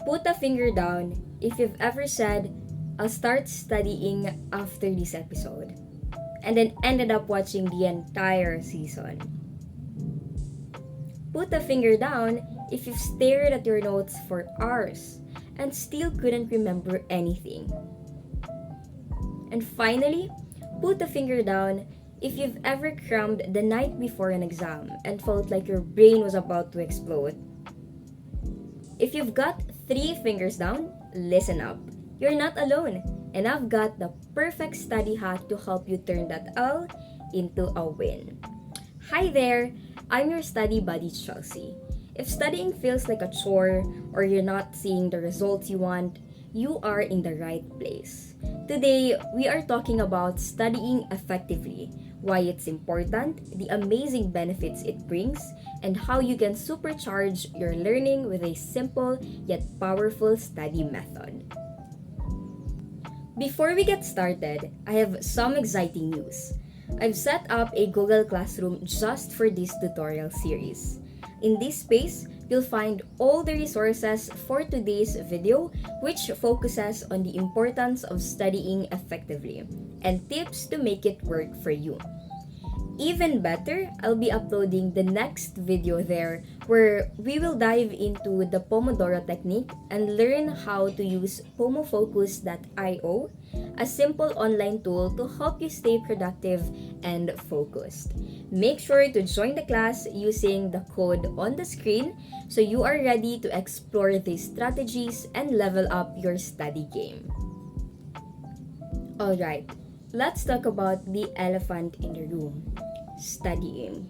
Put a finger down if you've ever said, I'll start studying after this episode, and then ended up watching the entire season. Put a finger down if you've stared at your notes for hours and still couldn't remember anything. And finally, put a finger down if you've ever crammed the night before an exam and felt like your brain was about to explode. If you've got 3 fingers down, listen up. You're not alone, and I've got the perfect study hack to help you turn that L into a win. Hi there, I'm your study buddy Chelsea. If studying feels like a chore or you're not seeing the results you want, you are in the right place. Today, we are talking about studying effectively, why it's important, the amazing benefits it brings, and how you can supercharge your learning with a simple yet powerful study method. Before we get started, I have some exciting news. I've set up a Google Classroom just for this tutorial series. In this space, you'll find all the resources for today's video, which focuses on the importance of studying effectively and tips to make it work for you. Even better, I'll be uploading the next video there where we will dive into the Pomodoro technique and learn how to use pomofocus.io, a simple online tool to help you stay productive and focused. Make sure to join the class using the code on the screen so you are ready to explore these strategies and level up your study game. Alright, let's talk about the elephant in the room. Studying.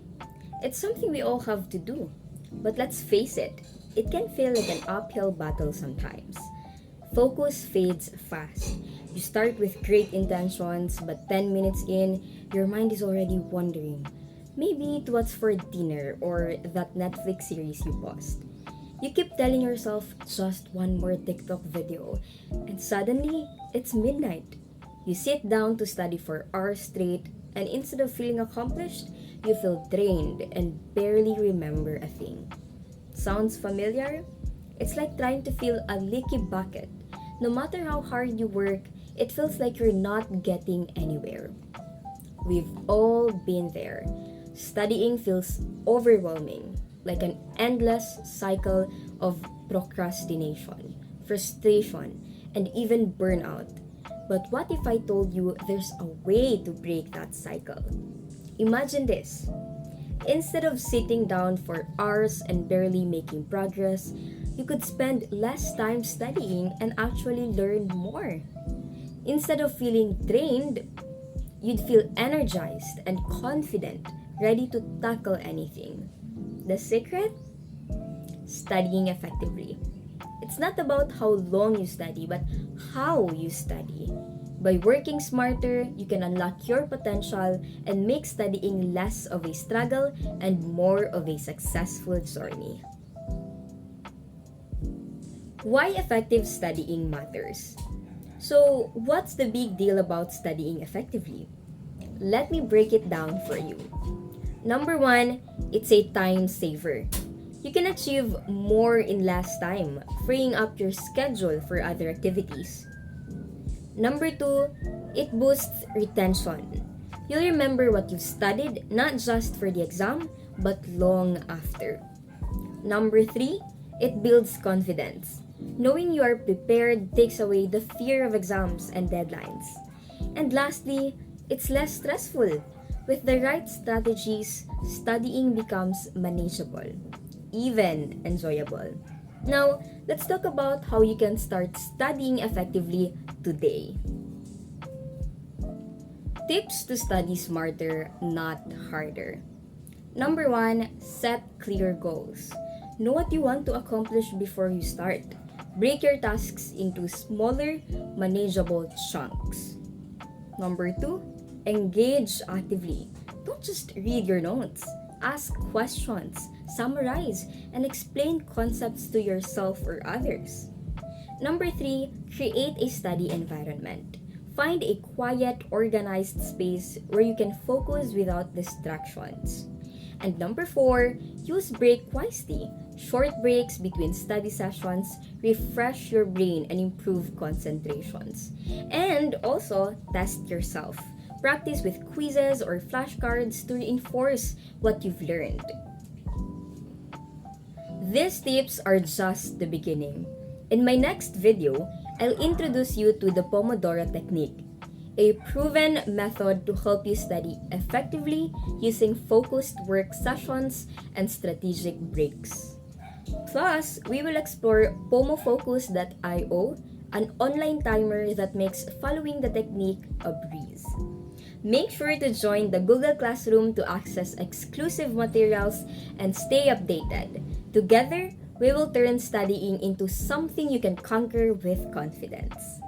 It's something we all have to do. But let's face it, it can feel like an uphill battle sometimes. Focus fades fast. You start with great intentions, but 10 minutes in, your mind is already wandering. Maybe to what's for dinner or that Netflix series you paused. You keep telling yourself just one more TikTok video, and suddenly, it's midnight. You sit down to study for hours straight, and instead of feeling accomplished, you feel drained and barely remember a thing. Sounds familiar? It's like trying to fill a leaky bucket. No matter how hard you work, it feels like you're not getting anywhere. We've all been there. Studying feels overwhelming, like an endless cycle of procrastination, frustration, and even burnout. But what if I told you there's a way to break that cycle? Imagine this. Instead of sitting down for hours and barely making progress, you could spend less time studying and actually learn more. Instead of feeling drained, you'd feel energized and confident, ready to tackle anything. The secret? Studying effectively. It's not about how long you study, but how you study. By working smarter, you can unlock your potential and make studying less of a struggle and more of a successful journey. Why effective studying matters? So, what's the big deal about studying effectively? Let me break it down for you. Number 1, it's a time saver. You can achieve more in less time, freeing up your schedule for other activities. Number 2, it boosts retention. You'll remember what you've studied not just for the exam, but long after. Number 3, it builds confidence. Knowing you are prepared takes away the fear of exams and deadlines. And lastly, it's less stressful. With the right strategies, studying becomes manageable, even enjoyable. Now, let's talk about how you can start studying effectively today. Tips to study smarter, not harder. Number 1, set clear goals. Know what you want to accomplish before you start. Break your tasks into smaller, manageable chunks. Number 2, engage actively. Don't just read your notes. Ask questions, summarize, and explain concepts to yourself or others. Number 3, create a study environment. Find a quiet, organized space where you can focus without distractions. And number 4, use break wisely. Short breaks between study sessions refresh your brain and improve concentrations. And also, test yourself. Practice with quizzes or flashcards to reinforce what you've learned. These tips are just the beginning. In my next video, I'll introduce you to the Pomodoro technique, a proven method to help you study effectively using focused work sessions and strategic breaks. Plus, we will explore pomofocus.io, an online timer that makes following the technique a breeze. Make sure to join the Google Classroom to access exclusive materials and stay updated. Together, we will turn studying into something you can conquer with confidence.